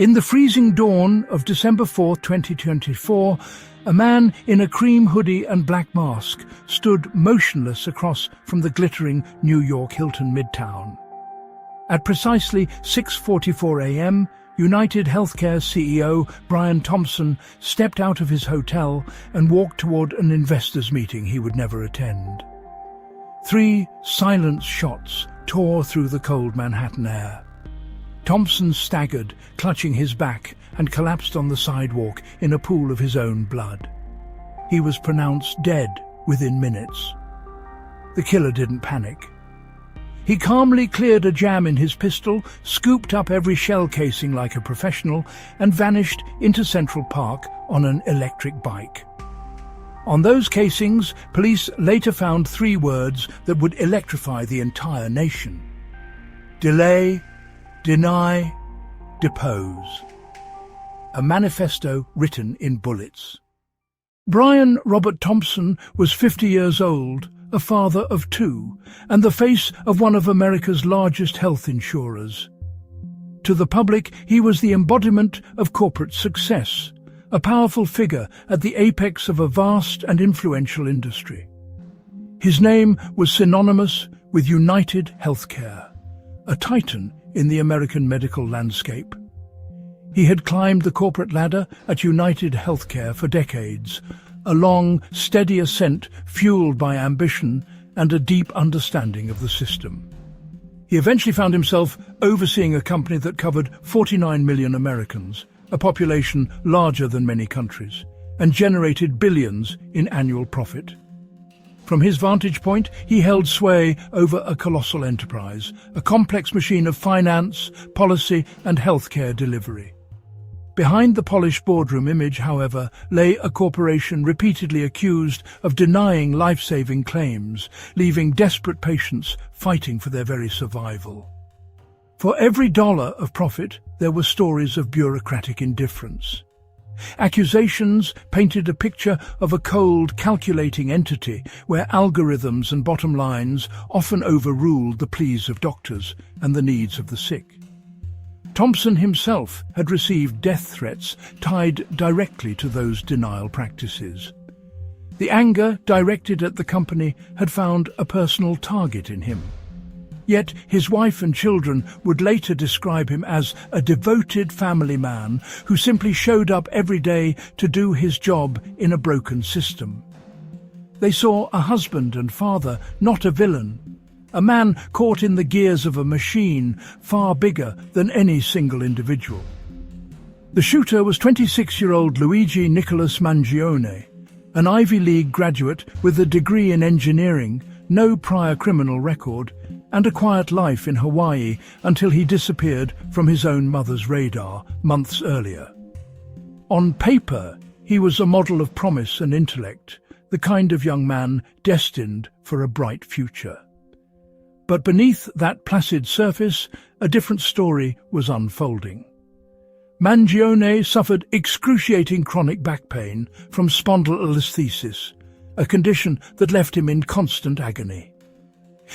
In the freezing dawn of December 4, 2024, a man in a cream hoodie and black mask stood motionless across from the glittering New York Hilton Midtown. At precisely 6:44 a.m., UnitedHealthcare CEO Brian Thompson stepped out of his hotel and walked toward an investors' meeting he would never attend. 3 silent shots tore through the cold Manhattan air. Thompson staggered, clutching his back, and collapsed on the sidewalk in a pool of his own blood. He was pronounced dead within minutes. The killer didn't panic. He calmly cleared a jam in his pistol, scooped up every shell casing like a professional, and vanished into Central Park on an electric bike. On those casings, police later found 3 words that would electrify the entire nation: delay, deny, depose. A manifesto written in bullets. Brian Robert Thompson was 50 years old, a father of 2, and the face of one of America's largest health insurers. To the public, he was the embodiment of corporate success, a powerful figure at the apex of a vast and influential industry. His name was synonymous with UnitedHealthcare, a titan in the American medical landscape. He had climbed the corporate ladder at UnitedHealthcare for decades, a long, steady ascent fueled by ambition and a deep understanding of the system. He eventually found himself overseeing a company that covered 49 million Americans, a population larger than many countries, and generated billions in annual profit. From his vantage point, he held sway over a colossal enterprise, a complex machine of finance, policy, and healthcare delivery. Behind the polished boardroom image, however, lay a corporation repeatedly accused of denying life-saving claims, leaving desperate patients fighting for their very survival. For every dollar of profit, there were stories of bureaucratic indifference. Accusations painted a picture of a cold, calculating entity where algorithms and bottom lines often overruled the pleas of doctors and the needs of the sick. Thompson himself had received death threats tied directly to those denial practices. The anger directed at the company had found a personal target in him. Yet his wife and children would later describe him as a devoted family man who simply showed up every day to do his job in a broken system. They saw a husband and father, not a villain, a man caught in the gears of a machine far bigger than any single individual. The shooter was 26-year-old Luigi Mangione, an Ivy League graduate with a degree in engineering, no prior criminal record, and a quiet life in Hawaii until he disappeared from his own mother's radar months earlier. On paper, he was a model of promise and intellect, the kind of young man destined for a bright future. But beneath that placid surface, a different story was unfolding. Mangione suffered excruciating chronic back pain from spondylolisthesis, a condition that left him in constant agony.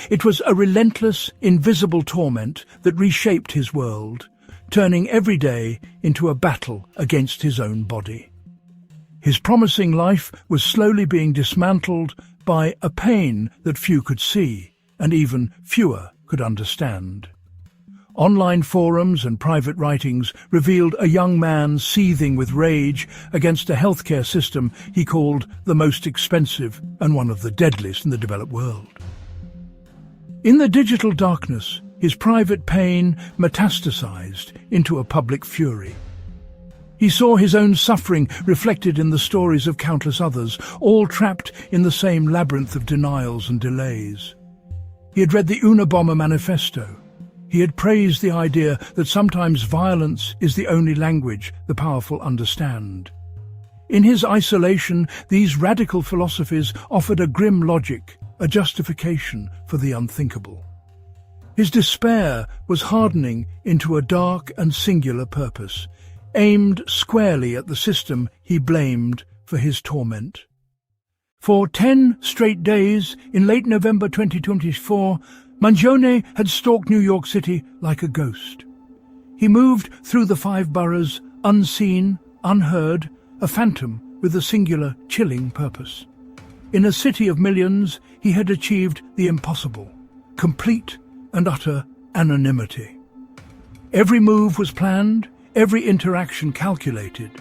It was a relentless, invisible torment that reshaped his world, turning every day into a battle against his own body. His promising life was slowly being dismantled by a pain that few could see, and even fewer could understand. Online forums and private writings revealed a young man seething with rage against a healthcare system he called the most expensive and one of the deadliest in the developed world. In the digital darkness, his private pain metastasized into a public fury. He saw his own suffering reflected in the stories of countless others, all trapped in the same labyrinth of denials and delays. He had read the Unabomber Manifesto. He had praised the idea that sometimes violence is the only language the powerful understand. In his isolation, these radical philosophies offered a grim logic, a justification for the unthinkable. His despair was hardening into a dark and singular purpose, aimed squarely at the system he blamed for his torment. For 10 straight days, in late November 2024, Mangione had stalked New York City like a ghost. He moved through the 5 boroughs, unseen, unheard, a phantom with a singular, chilling purpose. In a city of millions, he had achieved the impossible, complete and utter anonymity. Every move was planned, every interaction calculated.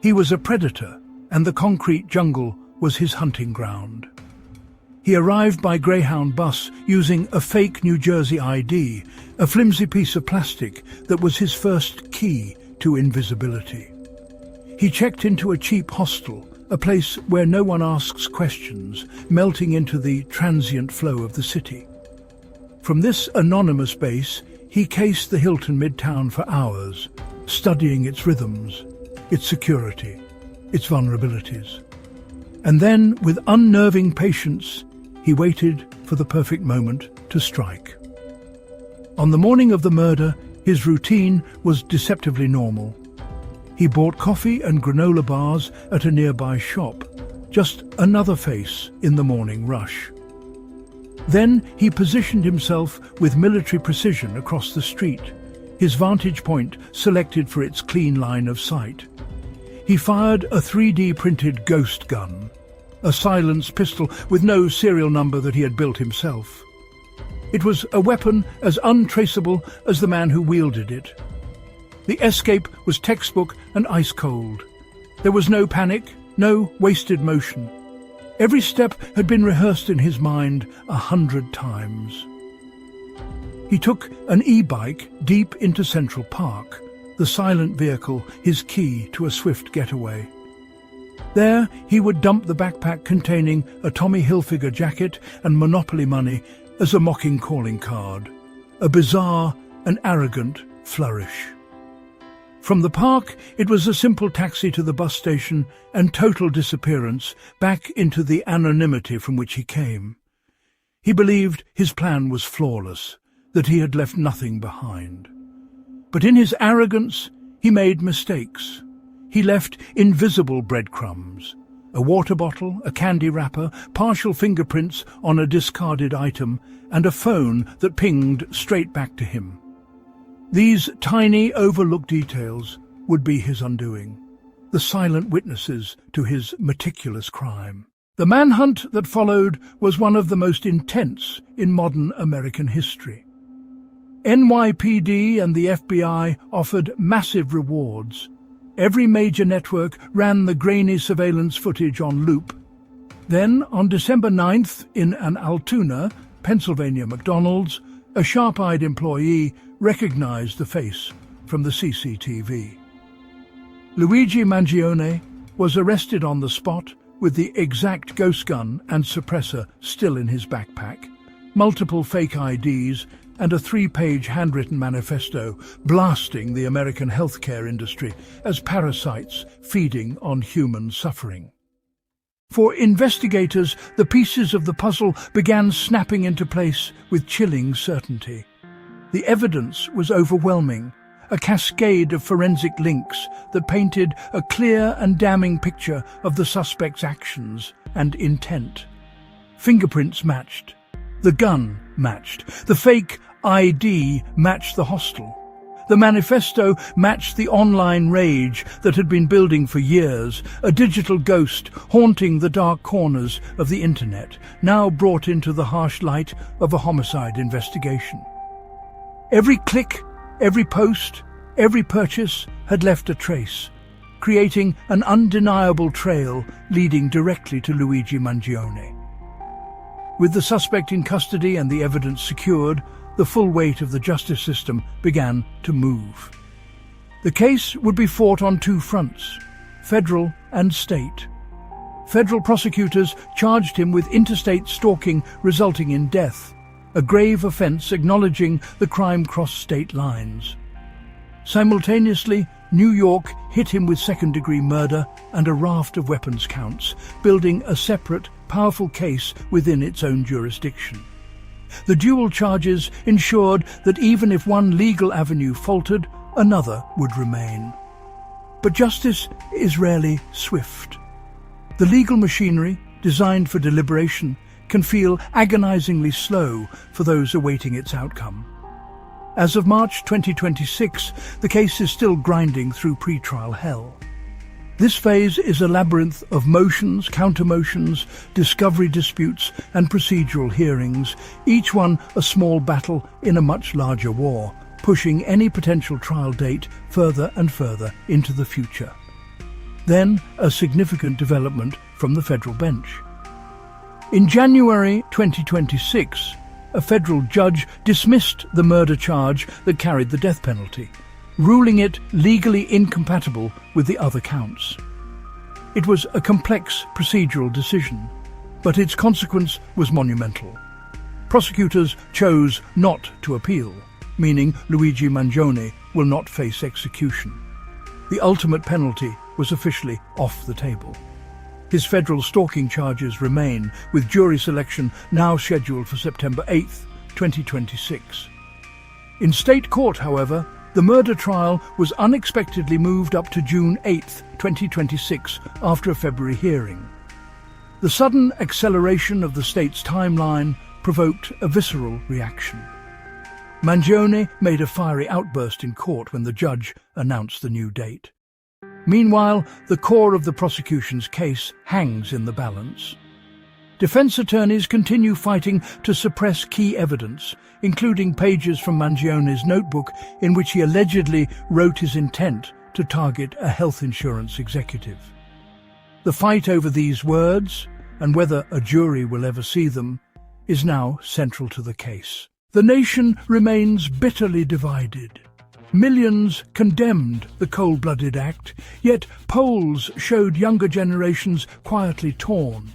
He was a predator, and the concrete jungle was his hunting ground. He arrived by Greyhound bus using a fake New Jersey ID, a flimsy piece of plastic that was his first key to invisibility. He checked into a cheap hostel, a place where no one asks questions, melting into the transient flow of the city. From this anonymous base, he cased the Hilton Midtown for hours, studying its rhythms, its security, its vulnerabilities. And then, with unnerving patience, he waited for the perfect moment to strike. On the morning of the murder, his routine was deceptively normal. He bought coffee and granola bars at a nearby shop, just another face in the morning rush. Then he positioned himself with military precision across the street, his vantage point selected for its clean line of sight. He fired a 3D printed ghost gun, a silenced pistol with no serial number that he had built himself. It was a weapon as untraceable as the man who wielded it. The escape was textbook and ice cold. There was no panic, no wasted motion. Every step had been rehearsed in his mind 100 times. He took an e-bike deep into Central Park, the silent vehicle his key to a swift getaway. There he would dump the backpack containing a Tommy Hilfiger jacket and Monopoly money as a mocking calling card, a bizarre and arrogant flourish. From the park, it was a simple taxi to the bus station and total disappearance back into the anonymity from which he came. He believed his plan was flawless, that he had left nothing behind. But in his arrogance, he made mistakes. He left invisible breadcrumbs, a water bottle, a candy wrapper, partial fingerprints on a discarded item, and a phone that pinged straight back to him. These tiny, overlooked details would be his undoing, the silent witnesses to his meticulous crime. The manhunt that followed was one of the most intense in modern American history. NYPD and the FBI offered massive rewards. Every major network ran the grainy surveillance footage on loop. Then, on December 9th, in an Altoona, Pennsylvania McDonald's, a sharp-eyed employee recognized the face from the CCTV. Luigi Mangione was arrested on the spot with the exact ghost gun and suppressor still in his backpack, multiple fake IDs, and a 3-page handwritten manifesto blasting the American healthcare industry as parasites feeding on human suffering. For investigators, the pieces of the puzzle began snapping into place with chilling certainty. The evidence was overwhelming, a cascade of forensic links that painted a clear and damning picture of the suspect's actions and intent. Fingerprints matched. The gun matched. The fake ID matched the hostel. The manifesto matched the online rage that had been building for years, a digital ghost haunting the dark corners of the internet, now brought into the harsh light of a homicide investigation. Every click, every post, every purchase had left a trace, creating an undeniable trail leading directly to Luigi Mangione. With the suspect in custody and the evidence secured, the full weight of the justice system began to move. The case would be fought on 2 fronts, federal and state. Federal prosecutors charged him with interstate stalking resulting in death, a grave offense acknowledging the crime crossed state lines. Simultaneously, New York hit him with second-degree murder and a raft of weapons counts, building a separate, powerful case within its own jurisdiction. The dual charges ensured that even if one legal avenue faltered, another would remain. But justice is rarely swift. The legal machinery, designed for deliberation, can feel agonizingly slow for those awaiting its outcome. As of March 2026, the case is still grinding through pre-trial hell. This phase is a labyrinth of motions, counter-motions, discovery disputes and procedural hearings, each one a small battle in a much larger war, pushing any potential trial date further and further into the future. Then, a significant development from the federal bench. In January 2026, a federal judge dismissed the murder charge that carried the death penalty, ruling it legally incompatible with the other counts. It was a complex procedural decision, but its consequence was monumental. Prosecutors chose not to appeal, meaning Luigi Mangione will not face execution. The ultimate penalty was officially off the table. His federal stalking charges remain, with jury selection now scheduled for September 8, 2026. In state court, however, the murder trial was unexpectedly moved up to June 8, 2026, after a February hearing. The sudden acceleration of the state's timeline provoked a visceral reaction. Mangione made a fiery outburst in court when the judge announced the new date. Meanwhile, the core of the prosecution's case hangs in the balance. Defense attorneys continue fighting to suppress key evidence, including pages from Mangione's notebook in which he allegedly wrote his intent to target a health insurance executive. The fight over these words, and whether a jury will ever see them, is now central to the case. The nation remains bitterly divided. Millions condemned the cold-blooded act, yet polls showed younger generations quietly torn,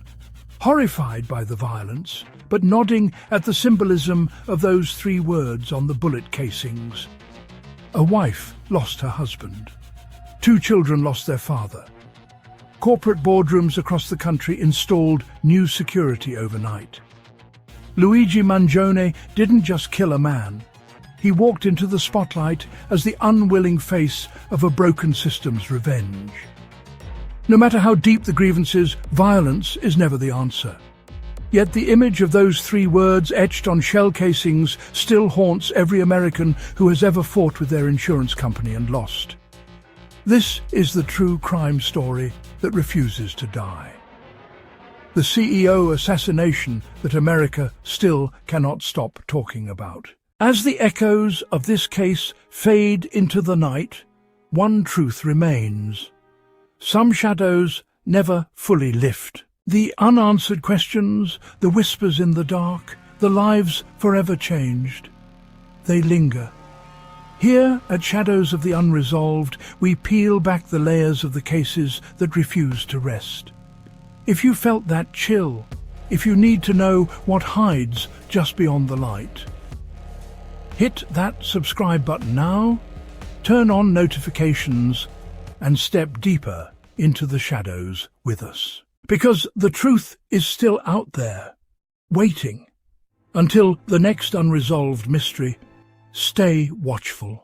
horrified by the violence, but nodding at the symbolism of those three words on the bullet casings. A wife lost her husband. 2 children lost their father. Corporate boardrooms across the country installed new security overnight. Luigi Mangione didn't just kill a man. He walked into the spotlight as the unwilling face of a broken system's revenge. No matter how deep the grievances, violence is never the answer. Yet the image of those 3 words etched on shell casings still haunts every American who has ever fought with their insurance company and lost. This is the true crime story that refuses to die. The CEO assassination that America still cannot stop talking about. As the echoes of this case fade into the night, one truth remains. Some shadows never fully lift. The unanswered questions, the whispers in the dark, the lives forever changed. They linger. Here, at Shadows of the Unresolved, we peel back the layers of the cases that refuse to rest. If you felt that chill, if you need to know what hides just beyond the light, hit that subscribe button now, turn on notifications, and step deeper into the shadows with us. Because the truth is still out there, waiting. Until the next unresolved mystery, stay watchful.